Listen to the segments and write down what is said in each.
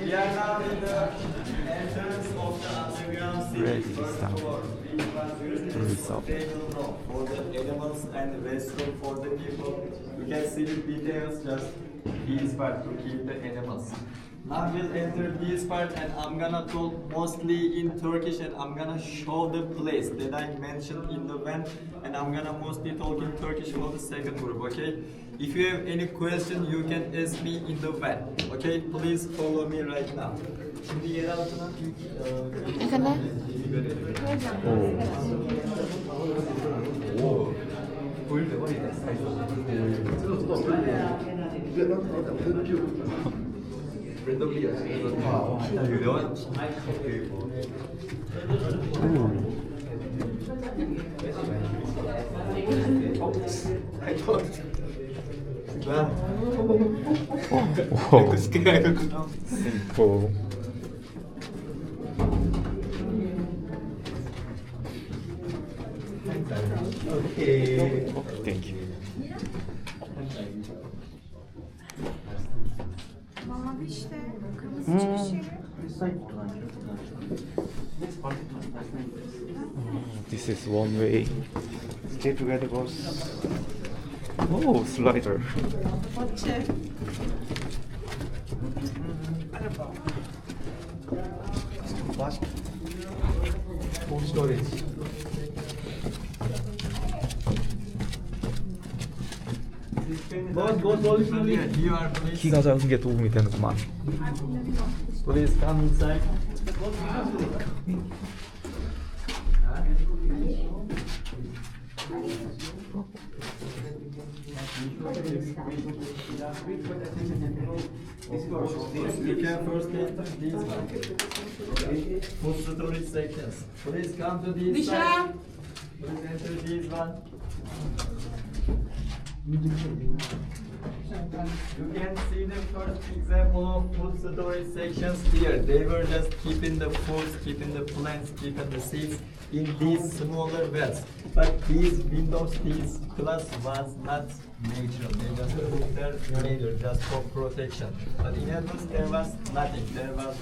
We are now in the entrance of the underground city. First floor. Which was used as stable room for the animals and restroom for the people. You can see the details just this part to keep the animals. Now we'll enter this part and I'm gonna talk mostly in Turkish and I'm gonna show the place that I mentioned in the van and I'm gonna mostly talk in Turkish for the second group, okay? If you have any question you can ask me in the van, okay? Please follow me right now. Şimdi yer altına ilk 오. 보일 때 머리 랜덤리 유명한 그리고 simple. Okay. Thank you. Mavi işte. Kırmızı çıkışı. This is one way. Stay together, boss. Oh, slider. Bahçe. storage. 키가 작은 게 도움이 되는구만. Please come inside. You can first take these ones. Food storage sections. Please come to this side. Please enter these one. You can see the first example of food storage sections here. They were just keeping the foods, keeping the plants, keeping the seeds in these smaller wells. But these windows, these glass was not natural. They just put there later just for protection. But in advance there was nothing. There were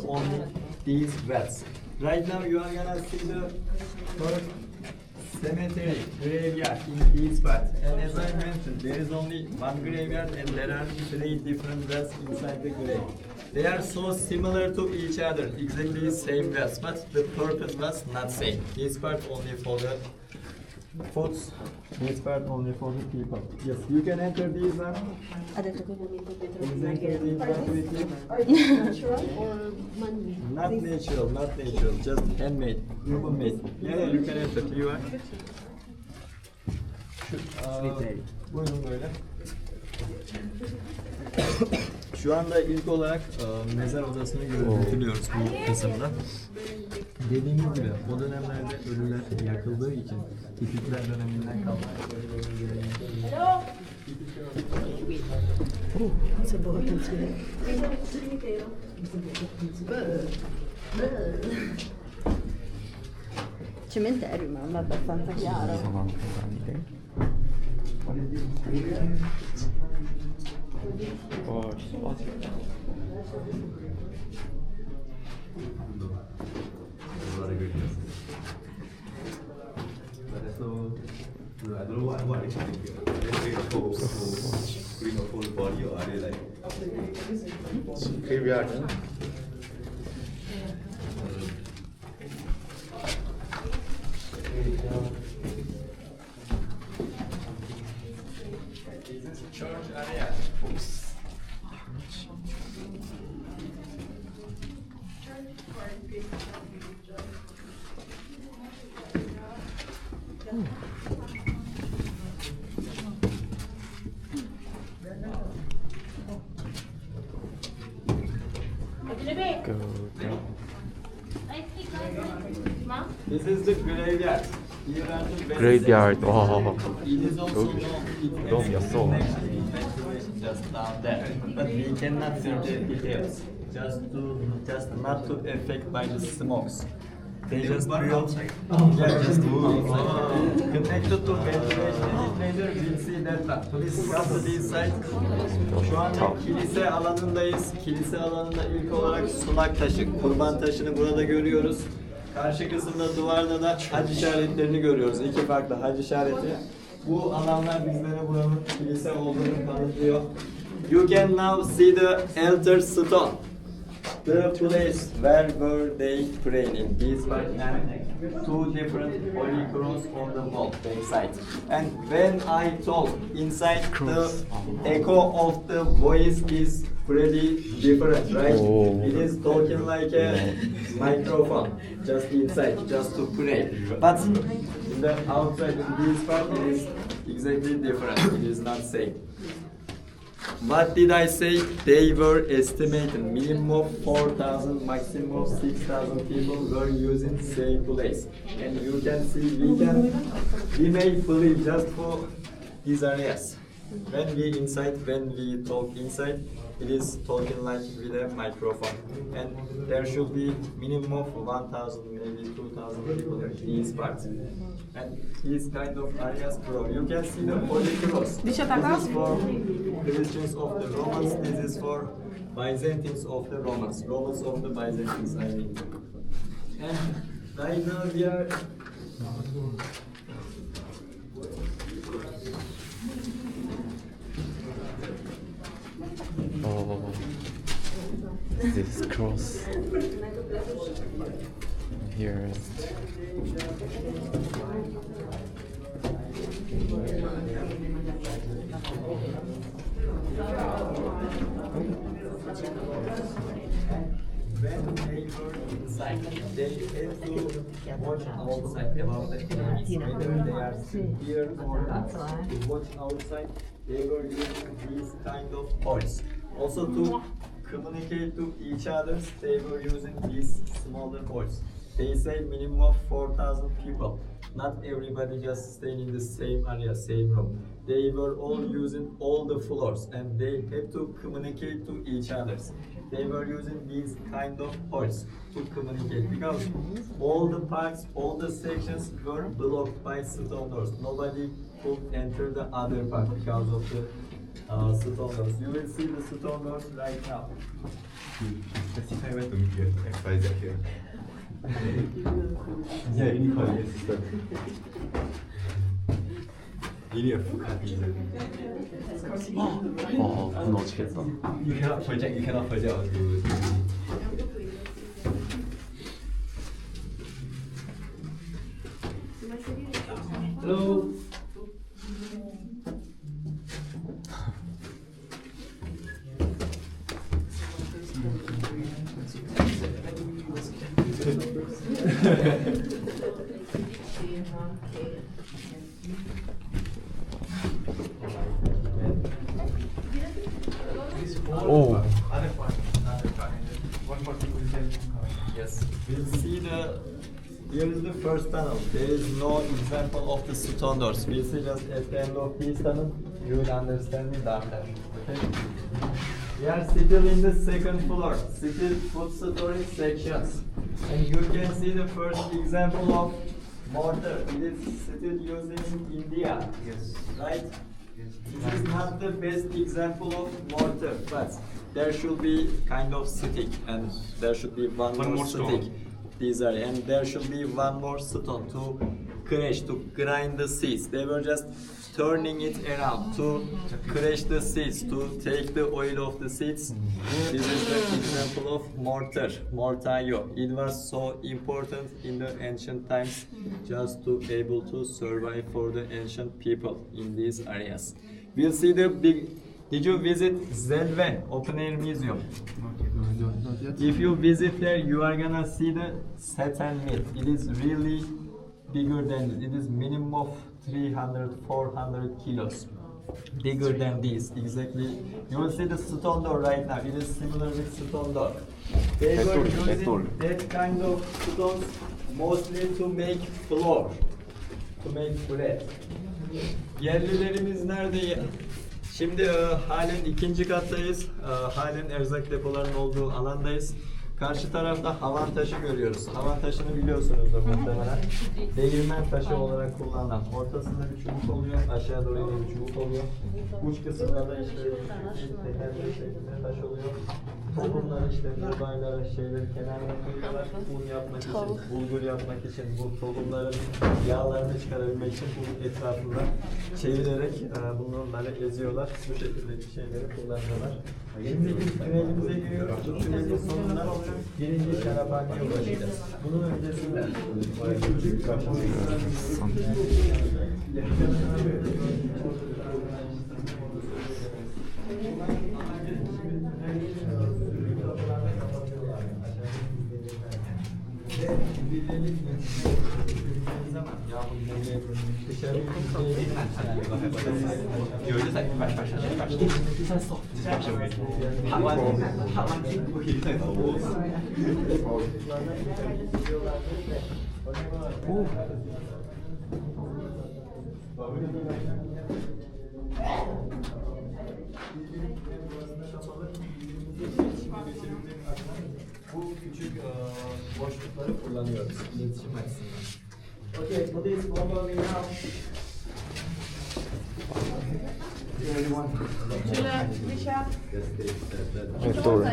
only these wells. Right now you are gonna see the first cemetery, graveyard in these parts. And as I mentioned, there is only one graveyard and there are 3 different wells inside the grave. They are so similar to each other, exactly the same wells, but the purpose was not same. This part only for the foods, this part only for the people. Yes, you can enter these one. Please enter these one with you. Natural or man-made? Not natural, just handmade, human made. Yeah, you can enter. You are. Buyurun böyle. Şu anda ilk olarak mezar odasını götürüyoruz bu kısımda. Dediğimiz gibi o dönemlerde ölüler yakıldığı için Hititler döneminden kalma. Cimenterio, ma è abbastanza chiaro. 이상한 공간인데. 와, 빠지겠다. I don't know what are they trying to do. Are they trying to bring a full body or are they like graveyard. Church area. Go down. This is the graveyard. Here are the burial Graveyard. sites. 와. It is also 여기 known. It 놈이었어. ventilation just down there, but we cannot see the details. Just not to affect by the smokes. They just One build. outside. Yeah, just outside. Connected to ventilation. Later we'll see that one. Please come to this side. Şu anda kilise alanındayız. Kilise alanında ilk olarak sulak taşı, kurban taşını burada görüyoruz. Karşı kısımda duvarda da hac işaretlerini görüyoruz. İki farklı hac işareti. Bu alanlar bizlere buranın kilise olduğunu kanıtlıyor. You can now see the altar stone. The place where were they praying in this part and two different holy cross on the wall backside. And when I talk inside, the echo of the voice is pretty different, right? Oh. It is talking like a microphone, just inside, just to pray. But in the outside, in this part, it is exactly different. It is not same. What did I say? They were estimated minimum of 4,000, maximum of 6,000 people were using same place. And you can see we may believe just for these areas. When we talk inside, it is talking like with a microphone. And there should be minimum of 1,000, maybe 2,000 people in these parts. And these kind of areas grow. You can see the Holy Cross. This is for Christians of the Romans. This is for Byzantines of the Romans. Romans of the Byzantines, I mean. And right now we are Oh, this cross here. when they were inside, they had to watch outside about the enemies, whether they are still here or not. To watch outside, they were using these kind of toys. Also to communicate to each other, they were using these smaller toys. They say minimum of 4,000 people. Not everybody just staying in the same area, same room. They were all using all the floors and they had to communicate to each other. They were using these kind of toys to communicate because all the parts, all the sections were blocked by stone doors. Nobody could enter the other part because of the stone doors. You will see the stone doors right now. Specify where to meet you at XYZ here. Yeah, you need to yes. You need a full cut reason. 무너지겠다. You cannot project onto Hello. Oh. Yes, we'll see here is the first tunnel. There is no example of the stone doors. We'll see just at the end of this tunnel, you will understand me better. Okay? We are still in the second floor, still food storage sections. And you can see the first example of mortar. It is still used in India. Yes. Right? This is not the best example of mortar, but there should be kind of stick and there should be one more stick. These are, and there should be one more stone to crash, to grind the seeds. They were just turning it around to crash the seeds, to take the oil of the seeds. This is the example of mortar, mortaio. It was so important in the ancient times just to able to survive for the ancient people in these areas. We'll see the big. Did you visit Zelven Open Air Museum? If you visit there, you are gonna see the satin meat. It is really bigger than this. It is minimum of 300-400 kilos. Bigger than this, exactly. You will see the stone door right now. It is similar with stone door. They were using that kind of stones mostly to make flour, to make bread. Yerlilerimiz nerede? Şimdi halen ikinci kattayız. Halen erzak depolarının olduğu alandayız. Karşı tarafta havan taşı görüyoruz. Havan taşını biliyorsunuzdur muhtemelen. Değirmen taşı olarak kullanılan. Ortasında bir çubuk oluyor. Aşağı doğru inen bir çubuk oluyor. Uç kısımda da işte tekerlek şeklinde taş oluyor. Bunlar işte buğdayları, şeyleri kenarına koyuyorlar. Un yapmak için, bulgur yapmak için, bu tohumların yağlarını çıkarabilmek için bunun etrafında çevirerek bunları eziyorlar. Bu şekilde bir şeyleri kullanıyorlar. Şimdi biz tünelimize giriyoruz. Bu tünelin sonunda birinci şaraphaneye ulaşacağız. Bunun öncesinde Göreceğiz sanki başlayalım. Sen stop. Havan kim bu hilden olsun. bu küçük boşlukları kullanıyoruz iletişim açısından. Okay, please follow me now. Michelle. Evet, doğru.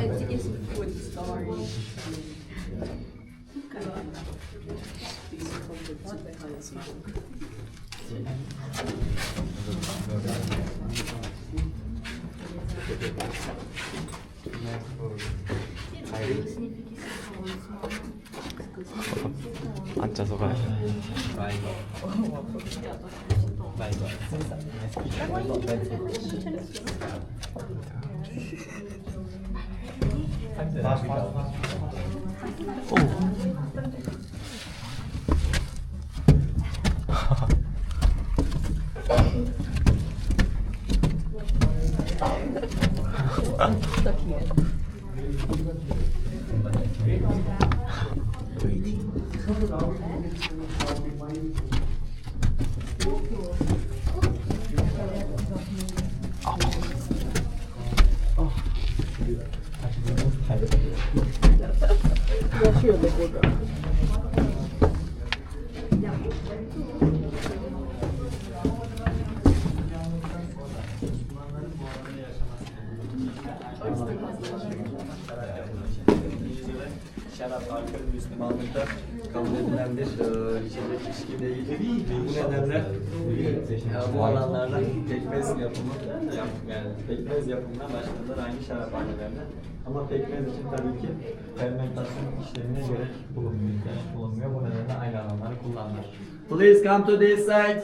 앉아서 가야 돼. Şarap alkol Müslümanlıkta kabul edilen bir içecek içki değil. Bu nedenle bu alanlarda pekmez yapımı yani pekmez yapımına başladılar aynı şaraphanelerinde. Ama pekmez için tabii ki fermentasyon işlemine gerek bulunmuyor. Bu nedenle aynı alanları kullandılar. Please come to this side.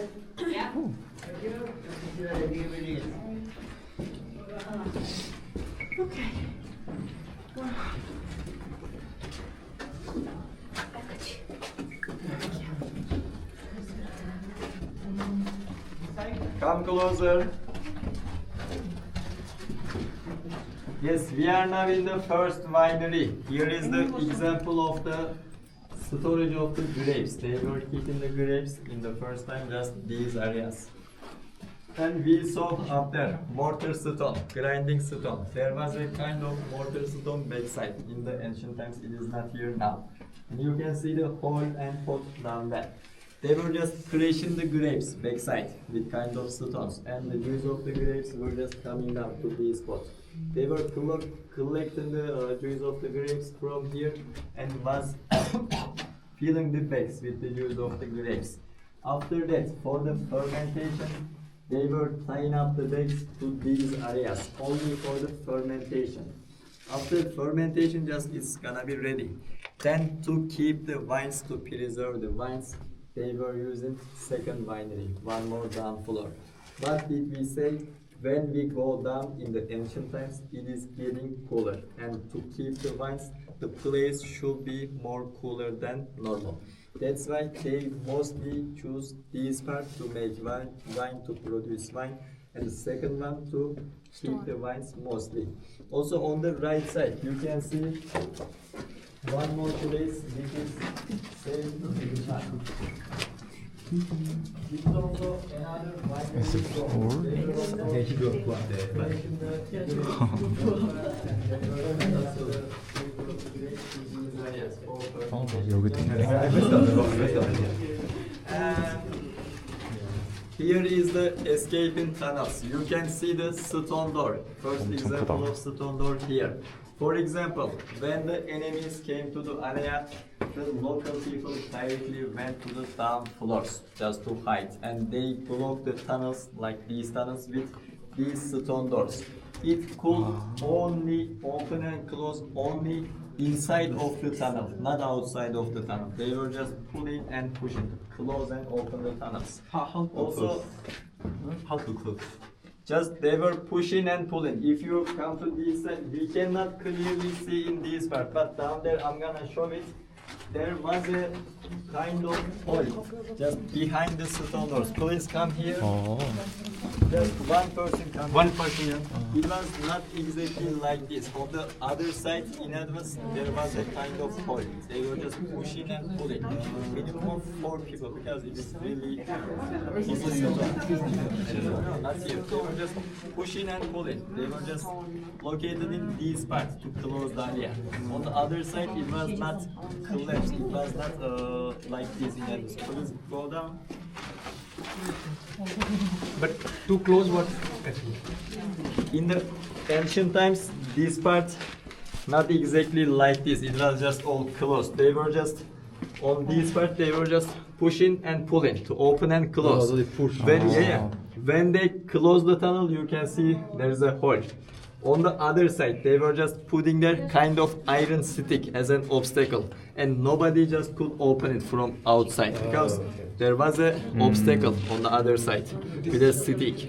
Come closer. Yes, we are now in the first winery. Here is the example of the storage of the grapes. They were keeping the grapes in the first time just these areas. And we saw after mortar stone, grinding stone. There was a kind of mortar stone backside. In the ancient times, it is not here now. And you can see the hole and pot down there. They were just crushing the grapes backside with kind of stones, and the juice of the grapes were just coming down to this pot. They were collecting the juice of the grapes from here and was filling the bags with the juice of the grapes. After that, for the fermentation, they were tying up the bags to these areas only for the fermentation. After fermentation, just it's gonna be ready. Then to keep the wines, to preserve the wines, they were using second winery, one more down floor. What did we say? When we go down in the ancient times, it is getting cooler. And to keep the wines, the place should be more cooler than normal. That's why they mostly choose this part to make wine to produce wine. And the second one to keep the wines mostly. Also on the right side, you can see one more place which is same. This is also another Is it four? Yeah, he don't go up there. But 여기도 있네. And here is the escaping tunnels. You can see the stone door. First example 크다. of stone door here. For example, when the enemies came to the area, the local people directly went to the down floors just to hide, and they blocked the tunnels like these tunnels with these stone doors. It could only open and close only inside of the tunnel, not outside of the tunnel. They were just pulling and pushing, close and open the tunnels. how Also, how to close? just they were pushing and pulling. If you come to this side, we cannot clearly see in this part, but down there I'm gonna show it. There was a kind of hole just behind the stone doors. Please come here. 어. Just one person come. One person, yeah. It was not exactly like this. On the other side, in advance, there was a kind of hole. They were just pushing and pulling. Minimum of 4 people because it is really easy. No, not here. They were just pushing and pulling. They were just located in these parts to close the area. On the other side, it was not collapsed. It was not like this in advance. Please go down. But to close what actually? In the ancient times, this part not exactly like this. It was just all closed. They were just on this part. They were just pushing and pulling to open and close. Oh, they push. When when they close the tunnel, you can see there's a hole. On the other side, they were just putting their kind of iron stick as an obstacle, and nobody just could open it from outside because there was a obstacle on the other side with a stick.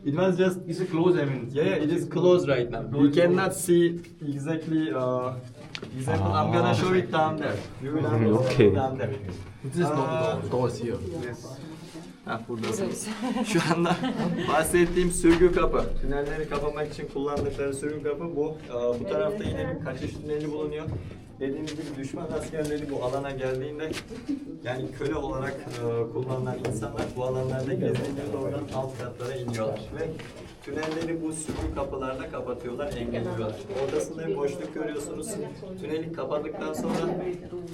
It was just Is it closed? I mean, yeah, it is closed right now. You cannot see exactly. Example, I'm gonna show it down there. You will understand Okay. down there. this is not doors here. Ha, buradasınız. Şu anda bahsettiğim sürgü kapı. Tünelleri kapamak için kullandıkları sürgü kapı bu. Bu tarafta yine bir kaçış tüneli bulunuyor. Dediğimiz gibi düşman askerleri bu alana geldiğinde yani köle olarak kullanılan insanlar bu alanlarda gezince doğrudan alt katlara iniyorlar ve tünelleri bu sürgü kapılarda kapatıyorlar, engelliyorlar. Ortasında bir boşluk görüyorsunuz. Tüneli kapattıktan sonra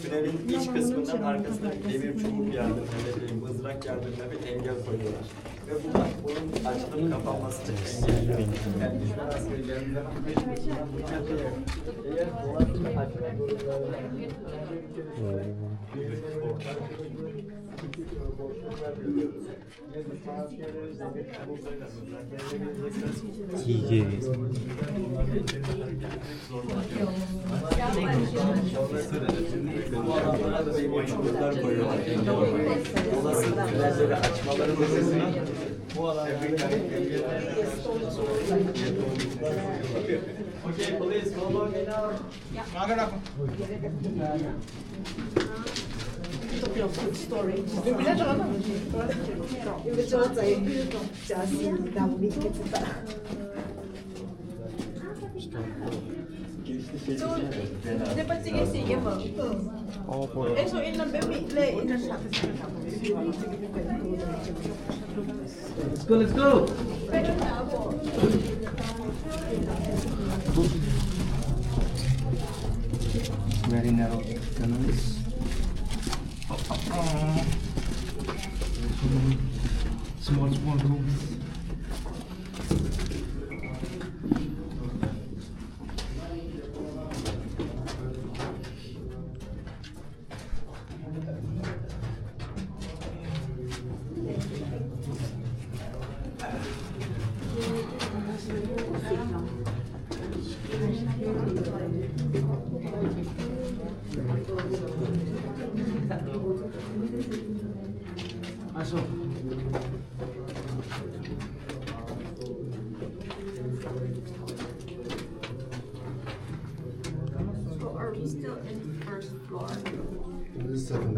tünelin iç kısmından arkasına bir demir çubuk yardımıyla, bir mızrak yardımıyla bir engel koyuyorlar. Ve bu da bunun açılıp kapanması için engelliyor. Yani düşman askeri geldiği zaman peşinden bu kapıya eğer dolayısıyla açmak zorunda 이게 bu alanlara da demir çubuklar koyuyorlar. Engel oluyor. Olası tünelleri açmaları durumunda bu alanlarda Okay, please follow me now. Let's go, let's go. Very narrow tunnels. Small rooms. So are we still in the first floor? Please come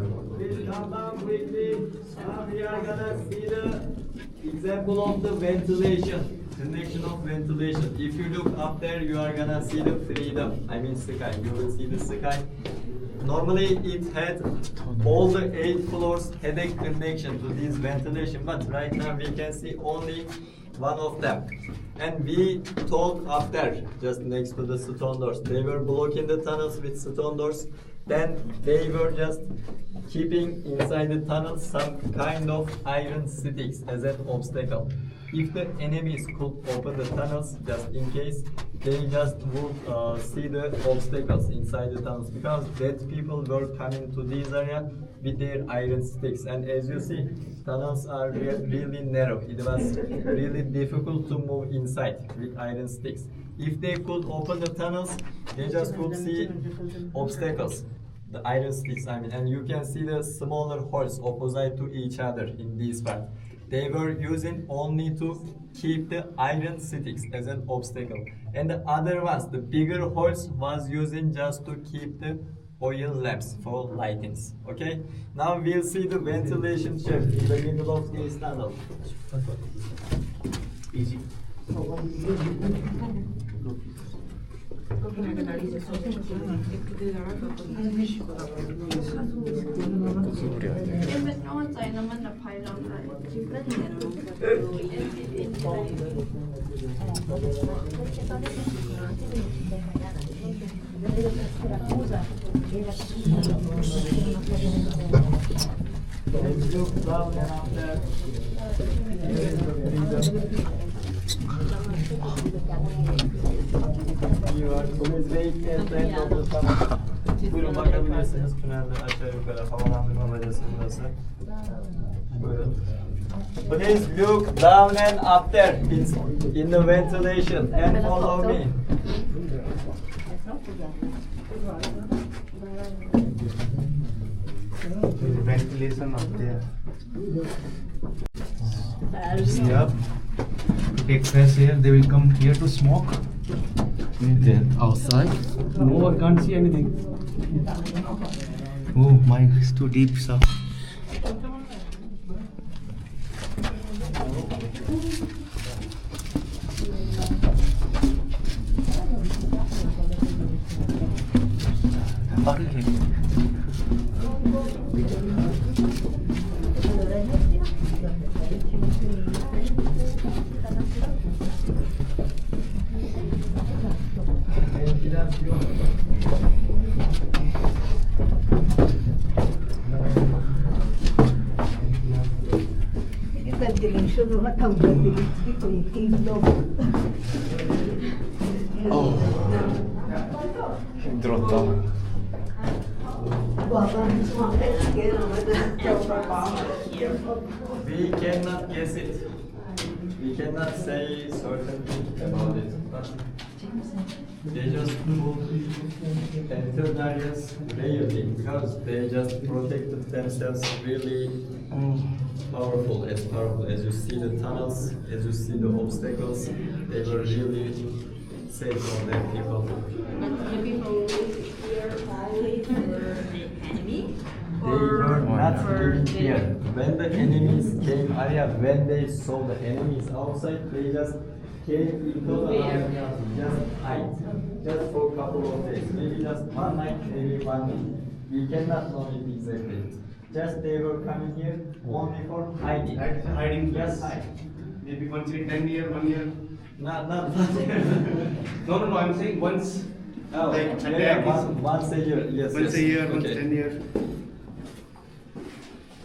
down quickly. Now we are gonna see the example of the ventilation. Connection of ventilation. If you look up there, you are gonna see the freedom. I mean sky. You will see the sky. normally it had all the 8 floors had a connection to this ventilation, but right now we can see only one of them. And we thought after, just next to the stone doors, they were blocking the tunnels with stone doors. Then they were just keeping inside the tunnel some kind of iron sticks as an obstacle. If the enemies could open the tunnels, just in case, they just would see the obstacles inside the tunnels, because dead people were coming to this area with their iron sticks. And as you see, tunnels are really narrow. It was really difficult to move inside with iron sticks. If they could open the tunnels, they just could see obstacles, the iron sticks, I mean, and you can see the smaller holes opposite to each other in this part. They were using only to keep the iron sticks as an obstacle. And the other ones, the bigger holes, was using just to keep the oil lamps for lightings. Okay? Now we'll see the ventilation shaft in the middle of this tunnel. Easy.在那么的拍上来，Let's look down and after. You are please wait at the end of the tunnel. Buyurun bakabilirsiniz. Tünelde aşağı yukarı havalandırma bacası burası. Buyurun. Please look down and up there in the ventilation and follow me. Ventilation up there. Yep. To take fresh air, they will come here to smoke. Then outside. No, I can't see anything. Oh, mine is too deep, sir. 힘들었다. We cannot guess it. We cannot say certainty about it. But they just enter areas rarely because they just protected themselves really powerful as you see the tunnels, as you see the obstacles, they were really safe for their people. But the people here only for the enemy? They were not living here. When the enemies came area, when they saw the enemies outside, they just came into the area, just hide, just for a couple of days, maybe just one night, maybe 1 week. We cannot know it exactly. Just they were coming here only for hiding. Hiding place. Just hide. Maybe once in 10 years, 1 year. Not No, I'm saying once. Oh, Like, yeah, attack is- once a year, yes. Once yes. a year, once Okay. 10 years.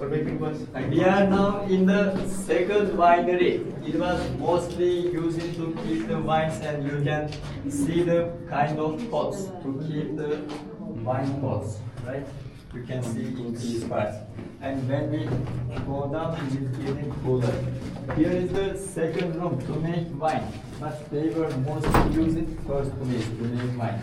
Or maybe once. We are now in the second winery. It was mostly used to keep the wines, and you can see the kind of pots to keep the wine pots, right? You can see in these parts. And when we go down, it is getting cooler. Here is the second room to make wine, but they were mostly using first place to make wine.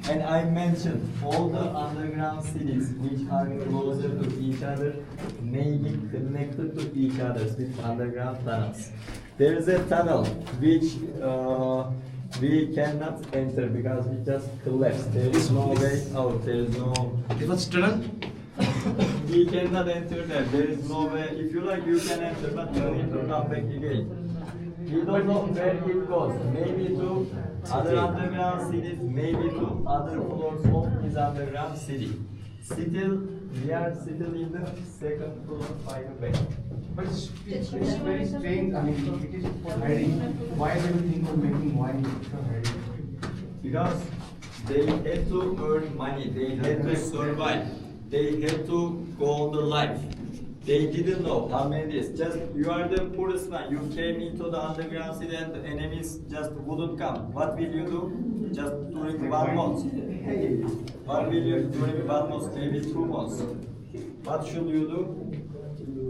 And I mentioned all the underground cities which are closer to each other may be connected to each other with underground tunnels. There is a tunnel which we cannot enter because it just collapsed. There is no way out. There is no. It was tunnel? We cannot enter there. There is no way. If you like, you can enter, but you need to come back again. We don't know where it goes. Maybe to other underground cities, maybe to other floors of this underground city. Still, we are still in the second floor, by the way. But it's very strange. I mean, it is for hiding. Why do you think of making wine for hiding? Because they had to earn money, they had to survive, they had to go on the life. They didn't know how many days. Just you are the poorest one. You came into the underground city and the enemies just wouldn't come. What will you do? Just during 1 month. What will you do during 1 month? Maybe 2 months. What should you do?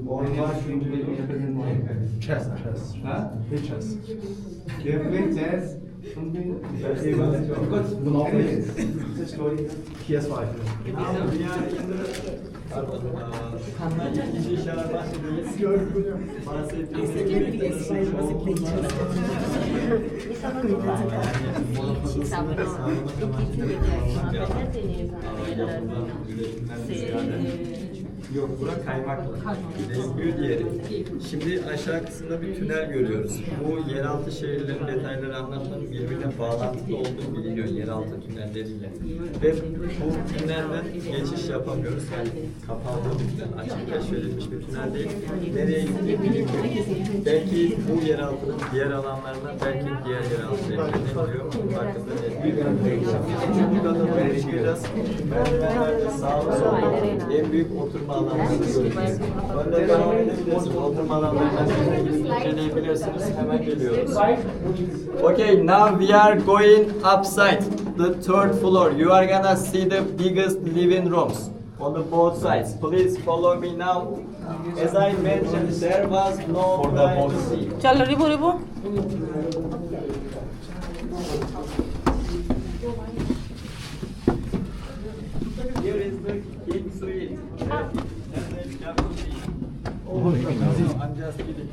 Or what should you do? Chess. Huh? Chess. They have played chess. Something. Because Monopoly is a story. PS5. Now we are in the ikinci şarap bahsediyoruz. Yok, bura kaymaklı. Deringüyü diğeri. Şimdi aşağı kısımda bir tünel görüyoruz. Bu yeraltı şehirlerin detayları anlatmanın birbirine bağlantılı olduğu biliniyor yeraltı tünelleriyle. Ve bu tünelden geçiş yapamıyoruz. Yani kapalı bir tünel, açık keşfedilmiş bir tünel değil. Nereye gittiği bilinmiyor. Belki bu yeraltının diğer alanlarına, belki diğer yeraltı şehirlerine gidiyor. Bunun hakkında net bir bilgi yok. Üçüncü kata doğru çıkacağız. Merdivenlerde sağlı solda en büyük oturma alanlarını göreceğiz. Böyle devam edebilirsiniz. Oturma alanlarından inceleyebilirsiniz. Hemen geliyoruz. Okay, now we are going upside the third floor. You are gonna see the biggest living rooms on the both sides. Please follow me now. As I mentioned, there was no privacy. चलो ribo ribo Here is the king suite. And the jacuzzi. Oh, no, I'm just kidding.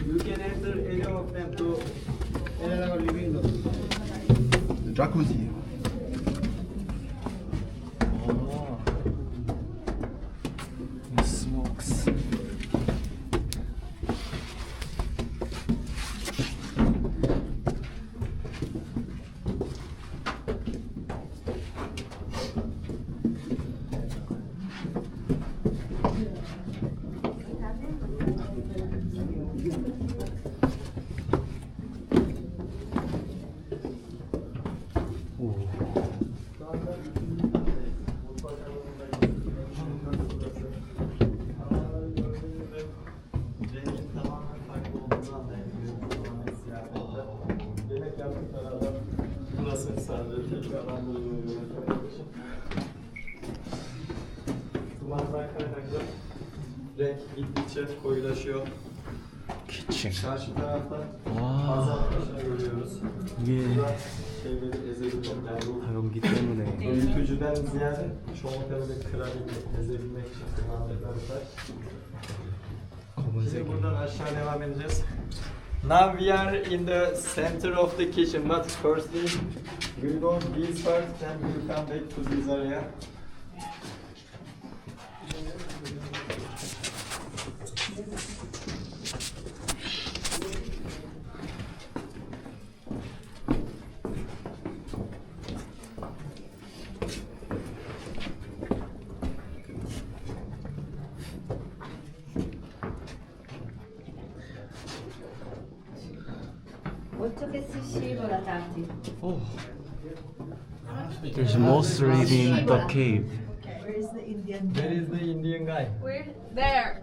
You can enter any of them to Jacuzzi. Oh. It smokes. Rengin tamamen farklı olduğundan da tamamen siyah. Yemek yaptıkları adam burası sadece karanlığı dumandan kaynaklı renk gittikçe koyulaşıyor. Kitchen. Karşı tarafta Wow. azaltmışını görüyoruz. 이게 Burada şeyleri ezebilmek 다 연기 때문에. Öğütücüden ziyade çoğunlukla kırabilmek, ezebilmek için kullandıkları. Şimdi buradan aşağı devam edeceğiz. Now we are in the center of the kitchen, but firstly we'll go this first, then we'll come back to this area. Molto che si scivola, Tati. Oh. There's monster in the cave. Where is the Indian guy? We're there.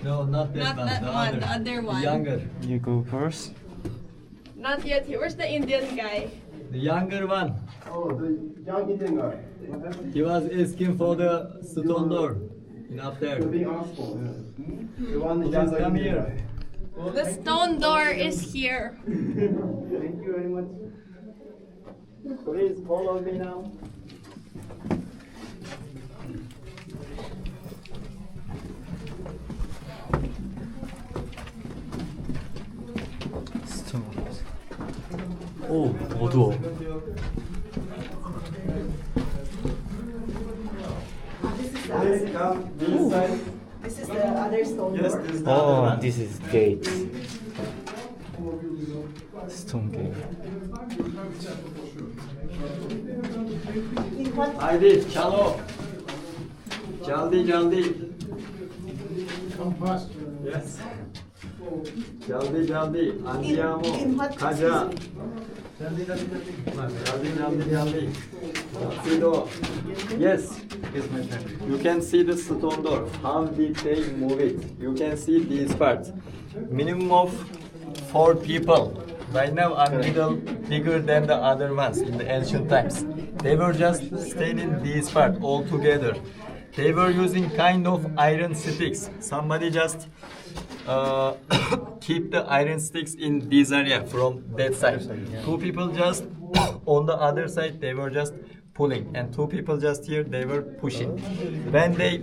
No, not that Not one. that the one, other. the other one. Younger. You go first. Not yet. Where's the Indian guy? The younger one. Oh, the young Indian guy. What happened? He was asking for the stone door. In up there. You're being asked for. The one Please young come Indian here. The stone door is here. guy. Thank you very much. Please follow me now. Stones. 오, 어두워. Please come this side. This is the other stone Yes, door. this is the other Oh, one. this is gate. 스톤 게임. Haydi chalo. Jaldi jaldi. Yes. Jaldi jaldi. Andiamo. Kaja. Jaldi jaldi. Sido. Yes. Yes, my friend. You can see the stone door. How did they move it? You can see these parts. Minimum of 4 people. Right now are middle bigger than the other ones in the ancient times. They were just staying in these parts all together. They were using kind of iron sticks. Somebody just keep the iron sticks in this area from that side. 2 people just on the other side, they were just pulling, and 2 people just here, they were pushing. When they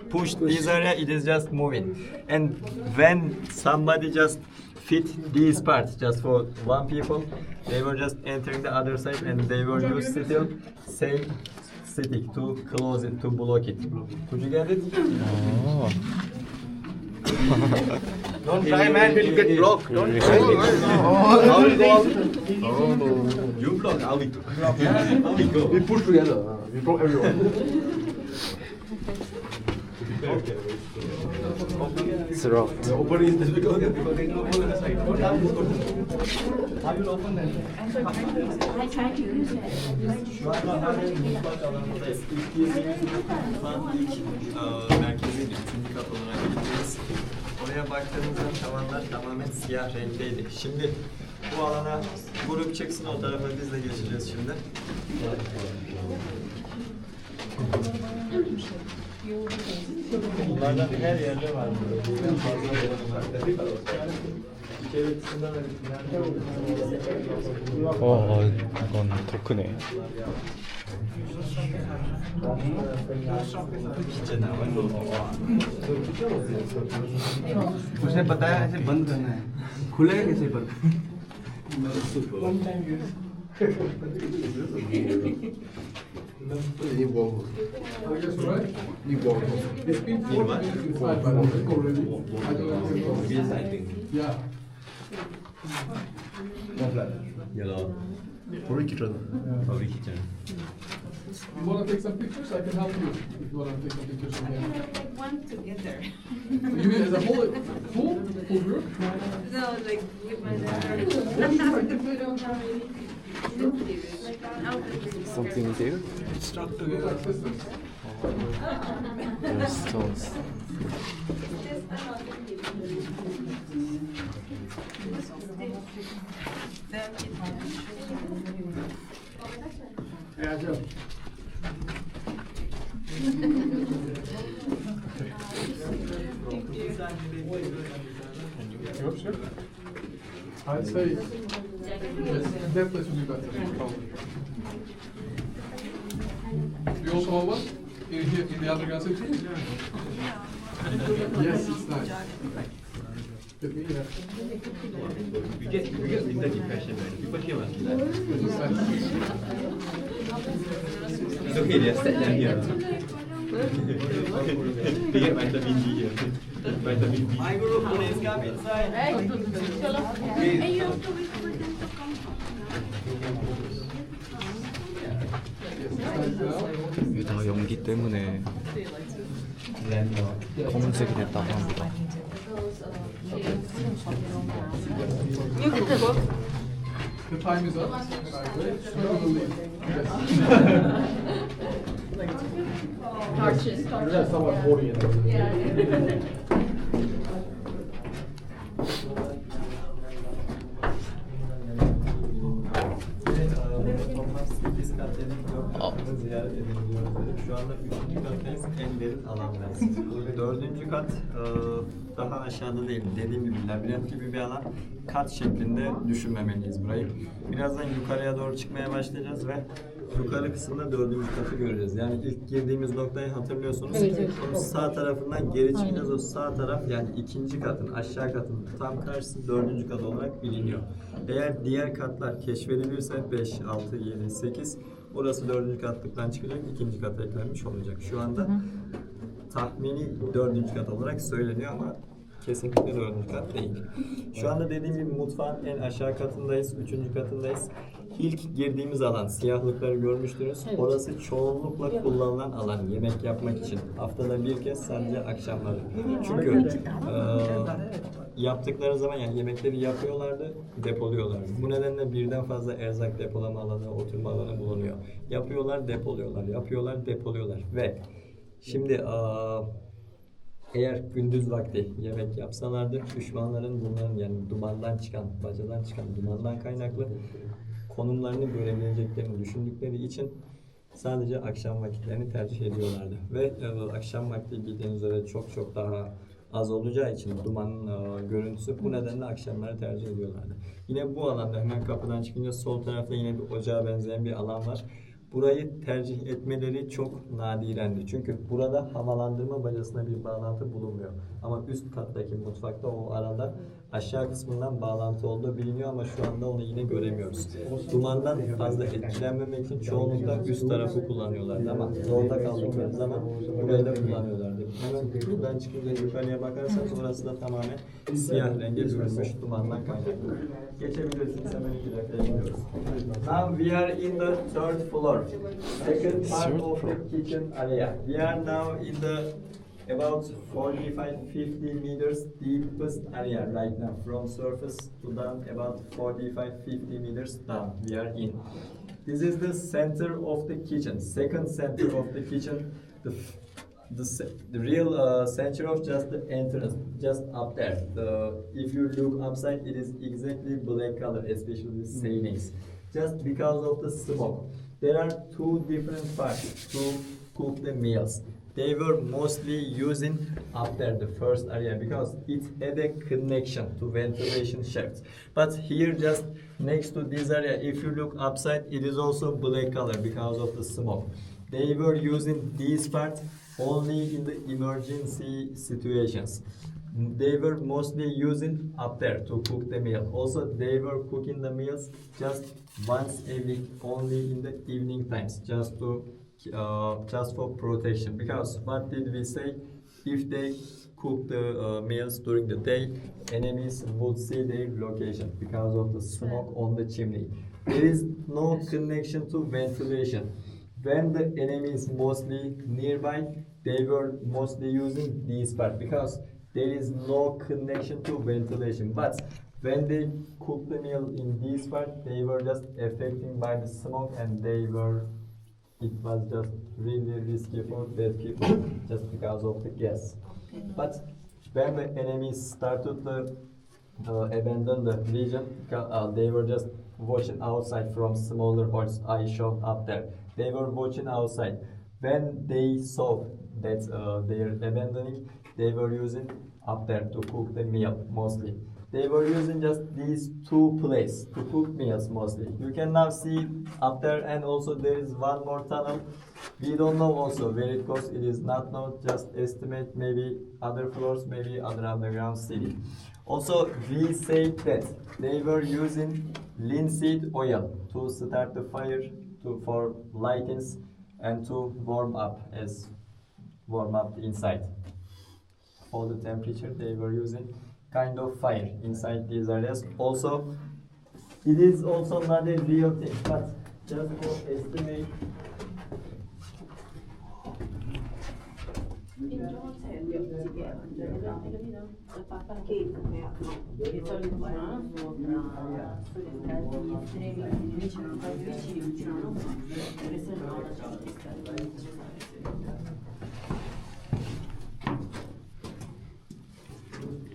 push this area, it is just moving. And when somebody just fit these parts just for 1 people, they were just entering the other side, and they were used still same stick to close it, to block it. Could you get it? 아. Don't try, man. You'll get blocked. Don't try. How will go out? You block, how we go? How we go? We push together. We block everyone. It's rocked. The opening is difficult because they know on the side. I try to use it. Şu anda hala mutfak alanındayız. İlk girdiğimiz mutfağın ilk merkeziydi. 3. kat olarak gidiyoruz. Oraya baktığımızda tavanlar tamamen siyah renkteydi. Şimdi bu alana grup çıksın, o tarafa biz de geçeceğiz şimdi. Bunlardan her yerde var. Birden fazla var. İçeri kısımda da 이건 더 크네. उसे बताया ऐसे बंद करना है खुलेगा कैसे बंद Yellow. Probably kitchen. Probably kitchen. You want to take some pictures? I can help you if you want to take some pictures from here. Take one together. You mean as a whole, full group? No, like with my Something there? Stuck together like sisters. There's stones. Yeah, Joe. Yours, sir? I'd say yes, that place would be better. You also want one? In the other gas station? Yes, it's nice. Get me, yeah. We get winter depression, man. People here must be like, It's nice. it's okay, they're set down here. They get vitamin D here. Vitamin B. My group, please come inside. And you have to wait for them to come. 이게 다 연기 때문에 검은색이 됐다고 합니다. The time is up. We're gonna leave. Yes. That's someone 40 in there. Ziyaret edebiliyoruz. Şu anda 3. kattayız, en derin alandayız. 4. kat daha aşağıda değil. Dediğim gibi labirent gibi bir alan. Kat şeklinde düşünmemeliyiz burayı. Birazdan yukarıya doğru çıkmaya başlayacağız ve yukarı kısımda 4. katı göreceğiz. Yani ilk girdiğimiz noktayı hatırlıyorsunuz. Onun sağ tarafından geri çıkacağız. O sağ taraf yani 2. katın, aşağı katın tam karşısı 4. kat olarak biliniyor. Eğer diğer katlar keşfedilirse 5, 6, 7, 8 orası 4. katlıktan çıkacak, 2. kata eklenmiş olacak. Şu anda tahmini 4. kat olarak söyleniyor ama Kesinlikle 4. kat değil. Şu anda dediğim gibi mutfağın en aşağı katındayız, 3. katındayız. İlk girdiğimiz alan, siyahlıkları görmüştünüz. Orası çoğunlukla kullanılan alan, yemek yapmak için. Haftada bir kez, sadece akşamları. Çünkü yaptıkları zaman, yani yemekleri yapıyorlardı, depoluyorlardı. Bu nedenle birden fazla erzak depolama alanı, oturma alanı bulunuyor. Yapıyorlar, depoluyorlar, yapıyorlar, depoluyorlar. Ve şimdi eğer gündüz vakti yemek yapsalardı, düşmanların bunların, yani dumandan çıkan, bacadan çıkan dumandan kaynaklı konumlarını görebileceklerini düşündükleri için sadece akşam vakitlerini tercih ediyorlardı. Ve akşam vakti bildiğiniz üzere çok daha az olacağı için dumanın görüntüsü, bu nedenle akşamları tercih ediyorlardı. Yine bu alanda hemen kapıdan çıkınca sol tarafta yine bir ocağa benzeyen bir alan var. Burayı tercih etmeleri çok nadirendi. Çünkü burada havalandırma bacasına bir bağlantı bulunmuyor. Ama üst kattaki mutfakta o arada aşağı kısmından bağlantı olduğu biliniyor ama şu anda onu yine göremiyoruz. Dumandan fazla etkilenmemek için çoğunlukla üst tarafı kullanıyorlardı ama zorda kaldıkları zaman burayı da kullanıyorlardı. Hemen buradan çıkınca yukarıya bakarsanız orası da tamamen siyah renge bürünmüş dumandan kaynaklı. Geçebilirsiniz, hemen 2 dakikaya gidiyoruz. Now we are in the third floor. Second part of the kitchen area. We are now in the about 45-50 meters deepest area right now. From surface to down, about 45-50 meters down. We are in. This is the center of the kitchen. Second center of the kitchen. The real center of just the entrance, just up there. If you look upside, it is exactly black color, especially the ceilings. Just because of the smoke. There are 2 different parts to cook the meals. They were mostly using up there, the first area, because it had a connection to ventilation shafts. But here, just next to this area, if you look upside, it is also black color because of the smoke. They were using these parts only in the emergency situations. They were mostly using up there to cook the meal. Also, they were cooking the meals just once a week, only in the evening times, just for protection. Because what did we say? If they cook the meals during the day, enemies would see their location because of the smoke on the chimney. There is no connection to ventilation. When the enemy is mostly nearby, they were mostly using these parts because there is no connection to ventilation. But when they cook the meal in these parts, they were just affected by the smoke, and it was just really risky for dead people just because of the gas. But when the enemies started to abandon the region, they were just watching outside from smaller holes I showed up there. They were watching outside. When they saw that they are abandoning, they were using up there to cook the meal mostly. They were using just these 2 places to cook meals mostly. You can now see up there, and also there is one more tunnel. We don't know also where it goes. It is not known. Just estimate, maybe other floors, maybe other underground city. Also, we say that they were using linseed oil to start the fire, for lightings, and to warm up inside. For the temperature, they were using kind of fire inside these areas. Also, it is also not a real thing, but just for estimate.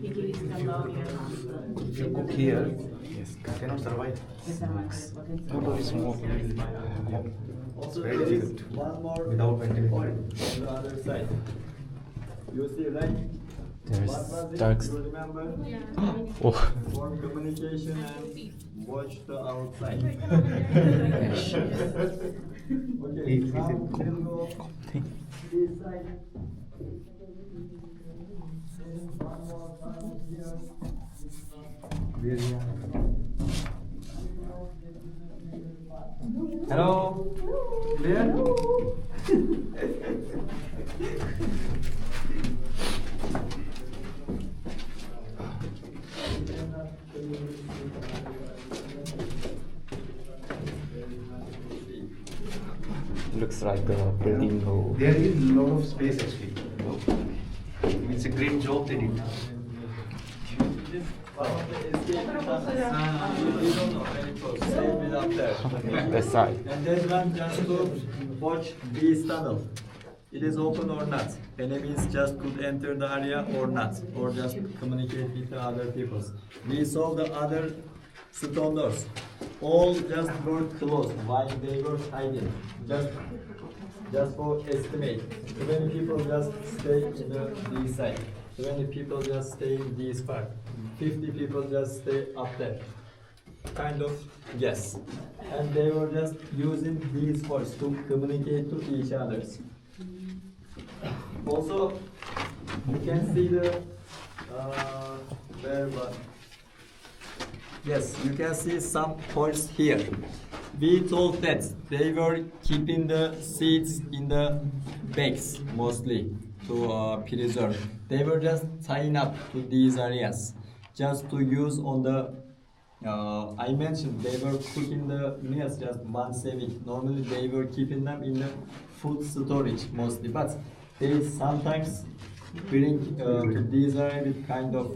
If you cook here, yes, you cannot survive. Totally smoke. It's very difficult One more without ventilation. on the other side. You see, right? There's What was it? dark. You remember? Oh. For communication and watch the outside. Okay, now we'll go this side. One more tunnel here. Hello? Clear? looks like a building hole. There is a lot of space actually. It's a great job they did. That side. And that one just to watch this tunnel. It is open or not. Enemies just could enter the area or not, or just communicate with the other peoples. We saw the other stone doors. All just were closed while they were hiding. Just for estimate. 20 people just stay in this side. 20 people just stay in this part. 50 people just stay up there. Kind of guess. And they were just using these words to communicate to each other. Also, you can see the where was. Yes, you can see some points here. We told that they were keeping the seeds in the bags mostly to preserve. They were just tying up to these areas just to use on the. I mentioned they were cooking the meals just once a week. Normally they were keeping them in the food storage mostly, but they sometimes bring to these areas with kind of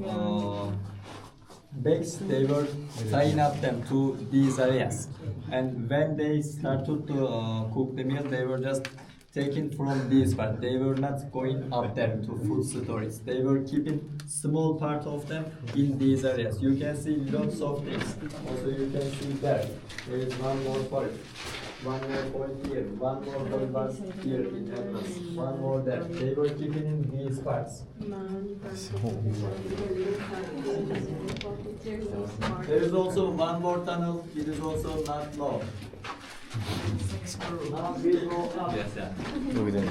bags. They were tying up them to these areas, and when they started to cook the meal, they were just taken from these part. They were not going up there to food storage. They were keeping small part of them in these areas. You can see lots of things. Also, you can see there. There is one more point. One more point here. One more point was here in Atlas. One more there. They were keeping in these parts. There is also one more tunnel. It is also not long. Now we go up. Yes, yeah. 여기 되네.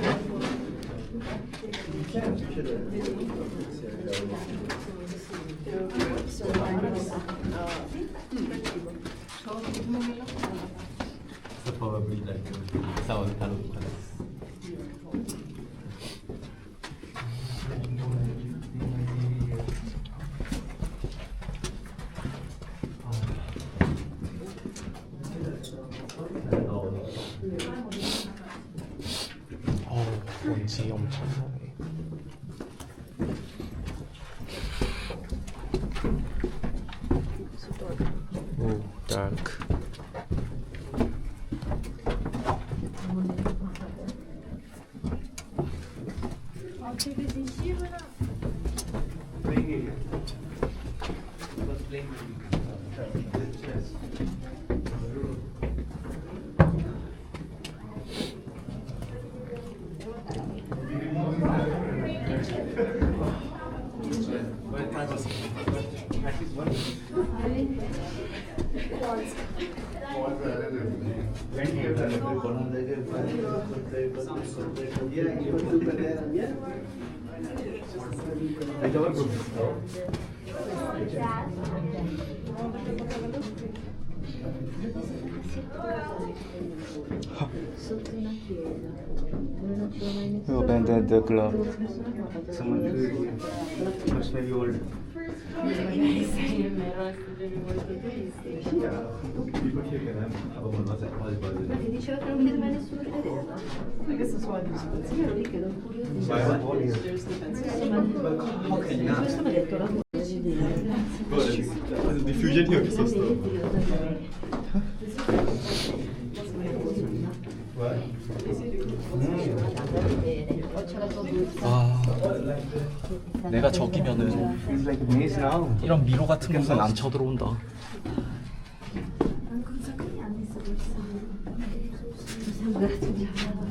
So probably like sound kind of 먼지 엄청 나네. 오, dark. Who abandoned the club? Someone must be old. people here can have one was all Perché diceva che non chiede mai nessuno di vedere. Questo suo Io lì che non curioso. Questo mi ha detto la diffusion here is so slow. 아, 내가 저기면은 It's like a maze now. 이런 미로 같은 곳은 안 쳐들어온다. Ancora un sacco di anni sto pensando. Possiamo grattugiarla.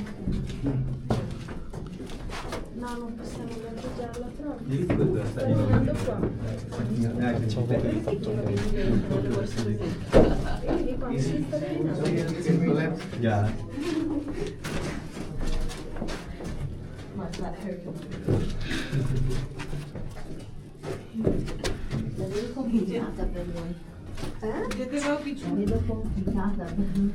No, non possiamo grattugiarla troppo. You can put the study Tornando qua. 저거도 이상적인데. Quindi qua si sta bene. Yeah. L'avevo complicata per noi. Vedevo qui giù. L'avevo complicata per noi.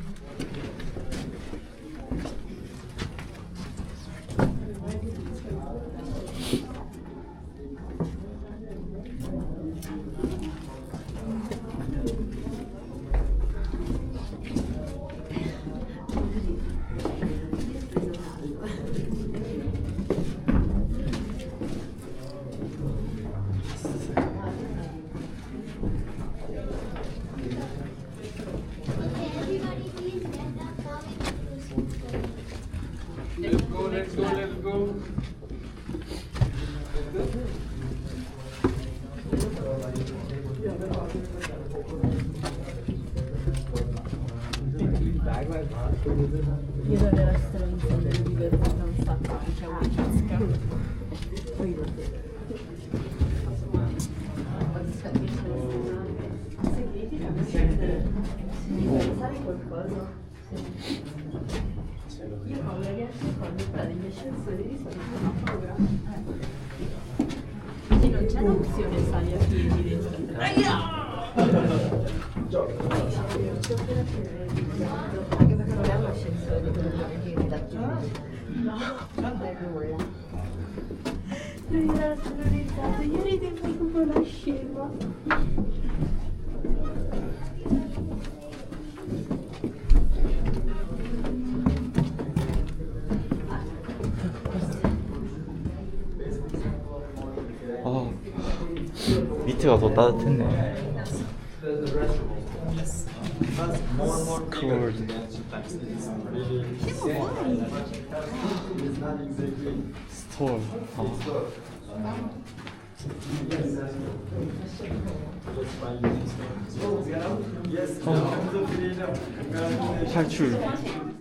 Io davvero stavo iniziando a divertirmi un sacco, c'è una casca. Sai qualcosa? Io ho ragazzi quando prendo gli ascensori di solito ho paura. Quindi non c'è l'opzione sali a piedi dentro. Anche perché non è un ascensore dove devi da chiudere. Non è nulla. Lui era terrorizzato, io ridevo come una scema. 아, 밑에가 더 따뜻했네. Yes. Because more and more bigger Cold. than sometimes it's really it's not exactly 스톨. 아, just by using stone. Yes, welcome to freedom. Congratulations. 탈출.